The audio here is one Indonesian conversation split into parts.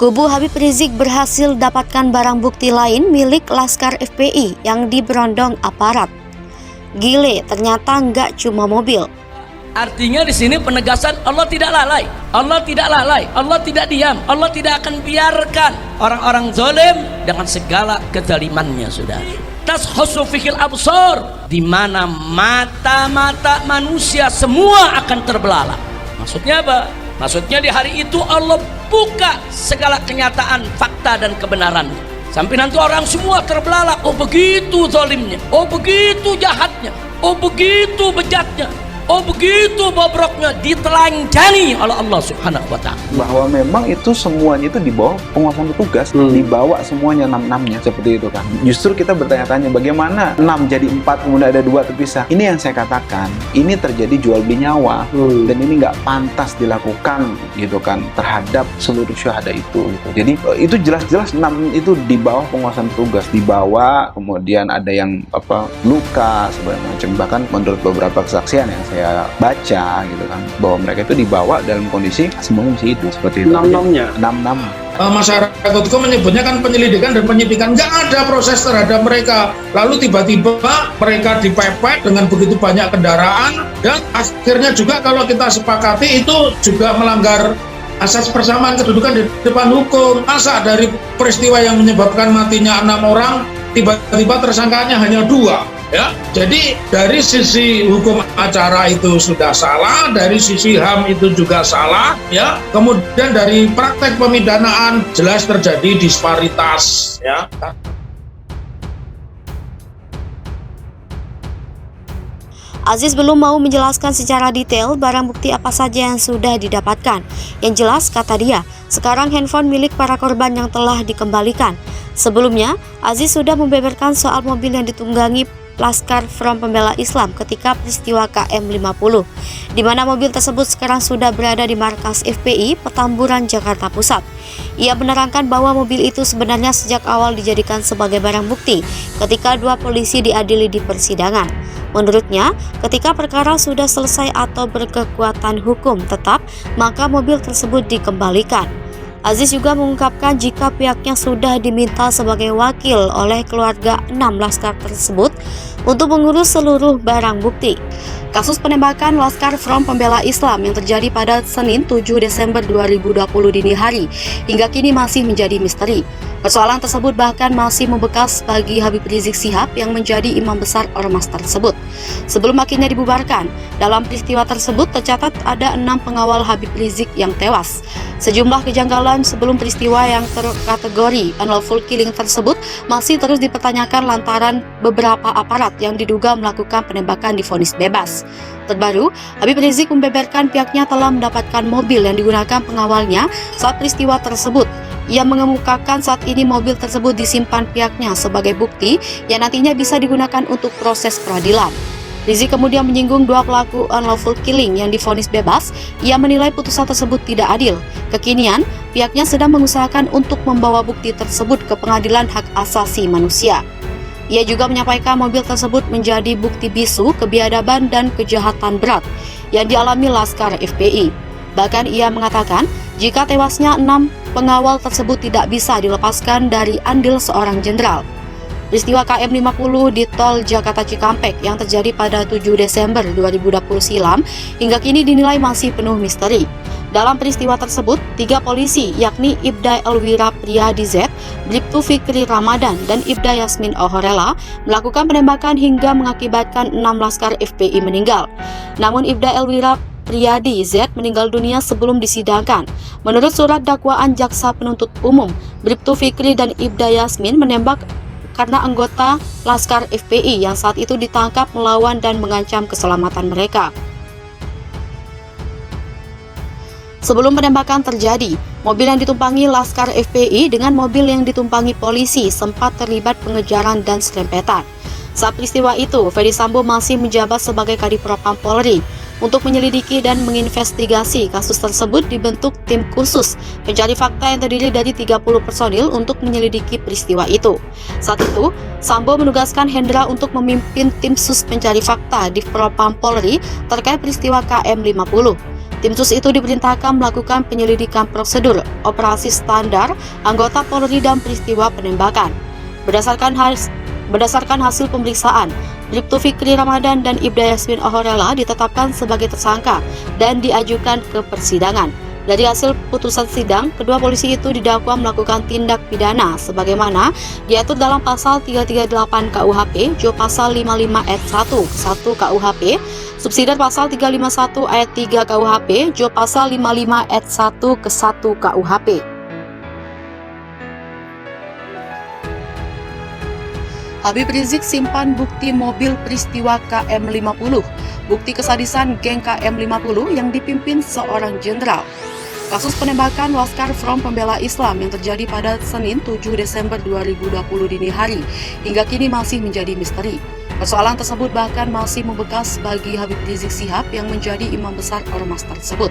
Kubu Habib Rizik berhasil dapatkan barang bukti lain milik Laskar FPI yang diberondong aparat. Gile, ternyata nggak cuma mobil. Artinya di sini penegasan Allah tidak lalai, Allah tidak lalai, Allah tidak diam, Allah tidak akan biarkan orang-orang zalim dengan segala kezalimannya, saudara. Tashkhasu fikil absar, di mana mata-mata manusia semua akan terbelalak. Maksudnya apa? Maksudnya di hari itu Allah buka segala kenyataan, fakta dan kebenaran. Sampai nanti orang semua terbelalak. Oh begitu zalimnya, oh begitu jahatnya, oh begitu bejatnya, oh begitu bobroknya, ditelanjangi oleh Allah Subhanahu wa Ta'ala. Bahwa memang itu semuanya itu di bawah penguasaan petugas, dibawa semuanya 6-6-nya seperti itu kan. Justru kita bertanya-tanya bagaimana 6 jadi 4 kemudian ada 2 terpisah. Ini yang saya katakan, ini terjadi jual beli nyawa dan ini nggak pantas dilakukan gitu kan terhadap seluruh syuhada itu gitu. Jadi itu jelas-jelas 6 itu di bawah penguasaan petugas, dibawa kemudian ada yang luka segala macam. Bahkan menurut beberapa kesaksian yang saya baca gitu kan bahwa mereka itu dibawa dalam kondisi semuanya masih hidup seperti itu. 6-6-nya. 6-6. Masyarakat itu menyebutnya kan penyelidikan dan penyidikan, nggak ada proses terhadap mereka. Lalu tiba-tiba mereka dipepet dengan begitu banyak kendaraan dan akhirnya juga kalau kita sepakati itu juga melanggar asas persamaan kedudukan di depan hukum. Masa dari peristiwa yang menyebabkan matinya 6 orang tiba-tiba tersangkanya hanya 2? Ya, jadi dari sisi hukum acara itu sudah salah, dari sisi HAM itu juga salah, ya. Kemudian dari praktek pemidanaan jelas terjadi disparitas, ya. Aziz belum mau menjelaskan secara detail barang bukti apa saja yang sudah didapatkan. Yang jelas, kata dia, sekarang handphone milik para korban yang telah dikembalikan. Sebelumnya, Aziz sudah membeberkan soal mobil yang ditunggangi Laskar Front Pembela Islam ketika peristiwa KM50, di mana mobil tersebut sekarang sudah berada di markas FPI Petamburan, Jakarta Pusat. Ia menerangkan bahwa mobil itu sebenarnya sejak awal dijadikan sebagai barang bukti ketika 2 polisi diadili di persidangan. Menurutnya, ketika perkara sudah selesai atau berkekuatan hukum tetap, maka mobil tersebut dikembalikan. Aziz juga mengungkapkan jika pihaknya sudah diminta sebagai wakil oleh keluarga 6 Laskar tersebut untuk mengurus seluruh barang bukti. Kasus penembakan Laskar Front Pembela Islam yang terjadi pada Senin 7 Desember 2020 dini hari hingga kini masih menjadi misteri. Persoalan tersebut bahkan masih membekas bagi Habib Rizik Syihab yang menjadi imam besar ormas tersebut. Sebelum akhirnya dibubarkan, dalam peristiwa tersebut tercatat ada 6 pengawal Habib Rizik yang tewas. Sejumlah kejanggalan sebelum peristiwa yang terkategori unlawful killing tersebut masih terus dipertanyakan lantaran beberapa aparat yang diduga melakukan penembakan divonis bebas. Terbaru, Habib Rizik membeberkan pihaknya telah mendapatkan mobil yang digunakan pengawalnya saat peristiwa tersebut. Ia mengemukakan saat ini mobil tersebut disimpan pihaknya sebagai bukti yang nantinya bisa digunakan untuk proses peradilan. Rizik kemudian menyinggung 2 pelaku unlawful killing yang divonis bebas. Ia menilai putusan tersebut tidak adil. Kekinian, pihaknya sedang mengusahakan untuk membawa bukti tersebut ke Pengadilan Hak Asasi Manusia. Ia juga menyampaikan mobil tersebut menjadi bukti bisu kebiadaban dan kejahatan berat yang dialami Laskar FPI. Bahkan ia mengatakan jika tewasnya 6 pengawal tersebut tidak bisa dilepaskan dari andil seorang jenderal. Peristiwa KM50 di tol Jakarta Cikampek yang terjadi pada 7 Desember 2020 silam hingga kini dinilai masih penuh misteri. Dalam peristiwa tersebut, 3 polisi yakni Ibda Elwira Priyadi Z, Bribtu Fikri Ramadan, dan Ibda Yasmin Ohorela melakukan penembakan hingga mengakibatkan 6 Laskar FPI meninggal. Namun Ibda Elwira Priyadi Z meninggal dunia sebelum disidangkan. Menurut surat dakwaan jaksa penuntut umum, Bribtu Fikri dan Ibda Yasmin menembak karena anggota Laskar FPI yang saat itu ditangkap melawan dan mengancam keselamatan mereka. Sebelum penembakan terjadi, mobil yang ditumpangi Laskar FPI dengan mobil yang ditumpangi polisi sempat terlibat pengejaran dan serempetan. Saat peristiwa itu, Ferdy Sambo masih menjabat sebagai Kadipropam Polri. Untuk menyelidiki dan menginvestigasi kasus tersebut dibentuk tim khusus pencari fakta yang terdiri dari 30 personil untuk menyelidiki peristiwa itu. Saat itu, Sambo menugaskan Hendra untuk memimpin tim sus pencari fakta di Propam Polri terkait peristiwa KM50. Tim sus itu diperintahkan melakukan penyelidikan prosedur, operasi standar, anggota Polri dan peristiwa penembakan. Berdasarkan hasil pemeriksaan, Bribtu Fikri Ramadan dan Ibda Yasmin Ohorela ditetapkan sebagai tersangka dan diajukan ke persidangan. Dari hasil putusan sidang, kedua polisi itu didakwa melakukan tindak pidana sebagaimana diatur dalam pasal 338 KUHP, Jo pasal 55 ayat 1 KUHP, subsidiar pasal 351 ayat 3 KUHP, Jo pasal 55 ayat 1 ke 1 KUHP. Habib Rizik simpan bukti mobil peristiwa KM50, bukti kesadisan geng KM50 yang dipimpin seorang jenderal. Kasus penembakan Laskar Front Pembela Islam yang terjadi pada Senin 7 Desember 2020 dini hari hingga kini masih menjadi misteri. Persoalan tersebut bahkan masih membekas bagi Habib Rizik Syihab yang menjadi imam besar ormas tersebut.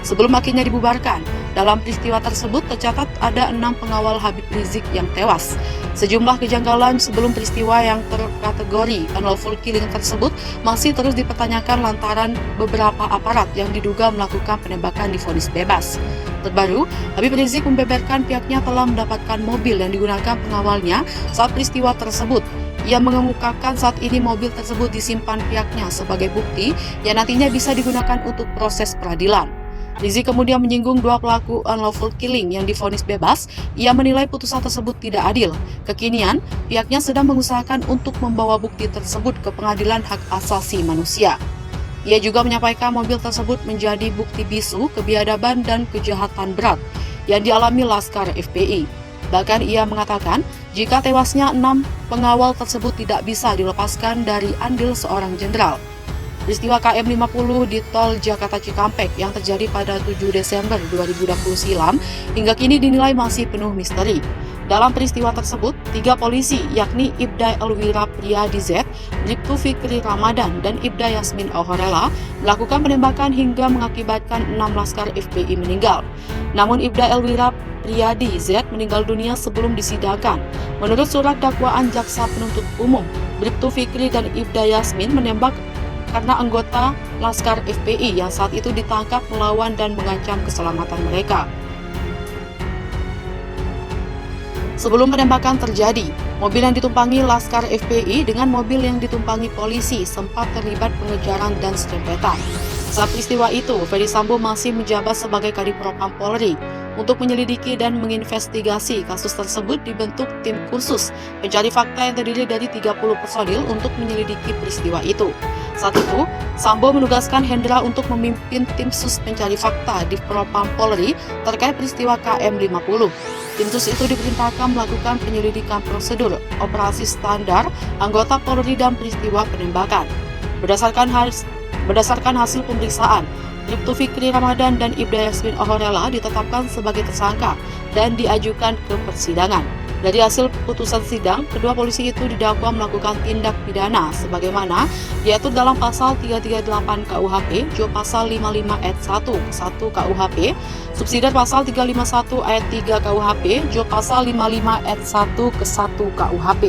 Sebelum akhirnya dibubarkan, dalam peristiwa tersebut tercatat ada 6 pengawal Habib Rizik yang tewas. Sejumlah kejanggalan sebelum peristiwa yang terkategori unlawful killing tersebut masih terus dipertanyakan lantaran beberapa aparat yang diduga melakukan penembakan divonis bebas. Terbaru, Habib Rizik membeberkan pihaknya telah mendapatkan mobil yang digunakan pengawalnya saat peristiwa tersebut. Ia mengemukakan saat ini mobil tersebut disimpan pihaknya sebagai bukti yang nantinya bisa digunakan untuk proses peradilan. Rizik kemudian menyinggung 2 pelaku unlawful killing yang divonis bebas. Ia menilai putusan tersebut tidak adil. Kekinian, pihaknya sedang mengusahakan untuk membawa bukti tersebut ke Pengadilan Hak Asasi Manusia. Ia juga menyampaikan mobil tersebut menjadi bukti bisu kebiadaban dan kejahatan berat yang dialami Laskar FPI. Bahkan ia mengatakan jika tewasnya 6 pengawal tersebut tidak bisa dilepaskan dari andil seorang jenderal. Peristiwa KM50 di tol Jakarta Cikampek yang terjadi pada 7 Desember 2020 silam hingga kini dinilai masih penuh misteri. Dalam peristiwa tersebut, 3 polisi yakni Ibda Elwira Priyadi Z, Bribtu Fikri Ramadan, dan Ibda Yasmin Ohorela melakukan penembakan hingga mengakibatkan 6 laskar FPI meninggal. Namun Ibda Elwira Priyadi Z meninggal dunia sebelum disidangkan. Menurut surat dakwaan jaksa penuntut umum, Bribtu Fikri dan Ibda Yasmin menembak karena anggota Laskar FPI yang saat itu ditangkap melawan dan mengancam keselamatan mereka. Sebelum penembakan terjadi, mobil yang ditumpangi Laskar FPI dengan mobil yang ditumpangi polisi sempat terlibat pengejaran dan serempetan. Saat peristiwa itu, Ferdy Sambo masih menjabat sebagai Kadipropam Polri. Untuk menyelidiki dan menginvestigasi kasus tersebut dibentuk tim khusus pencari fakta yang terdiri dari 30 personil untuk menyelidiki peristiwa itu. Saat itu, Sambo menugaskan Hendra untuk memimpin tim sus pencari fakta di Propam Polri terkait peristiwa KM50. Tim sus itu diperintahkan melakukan penyelidikan prosedur, operasi standar, anggota Polri dan peristiwa penembakan. Berdasarkan hasil pemeriksaan, Bribtu Fikri Ramadan dan Ibda Yasmin Ohorela ditetapkan sebagai tersangka dan diajukan ke persidangan. Dari hasil putusan sidang, kedua polisi itu didakwa melakukan tindak pidana sebagaimana diatur dalam pasal 338 KUHP, Jo pasal 55 ayat 1 KUHP, subsidiar pasal 351 ayat 3 KUHP, Jo pasal 55 ayat 1 ke 1 KUHP.